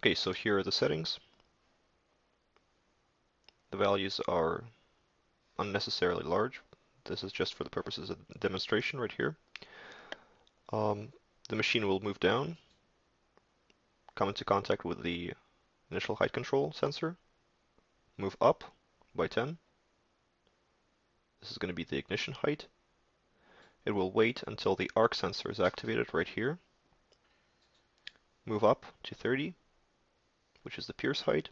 Okay, so here are the settings. The values are unnecessarily large. This is just for the purposes of demonstration right here. The machine will move down, come into contact with the initial height control sensor, move up by 10. This is going to be the ignition height. It will wait until the arc sensor is activated right here. Move up to 30, which is the pierce height.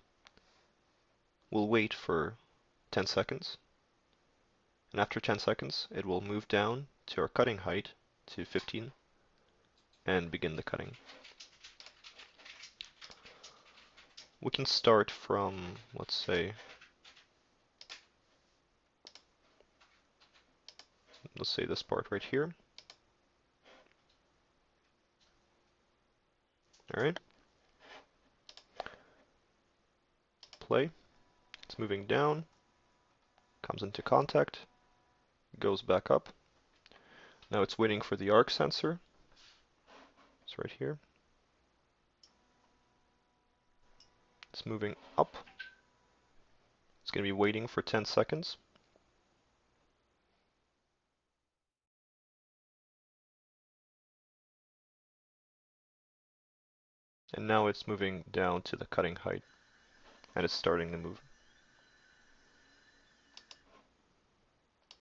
We'll wait for 10 seconds. And after 10 seconds, it will move down to our cutting height to 15 and begin the cutting. We can start from, let's say, this part right here. Alright. Play. It's moving down, comes into contact, goes back up. Now it's waiting for the arc sensor. It's right here. It's moving up. It's going to be waiting for 10 seconds. And now it's moving down to the cutting height, and it's starting to move.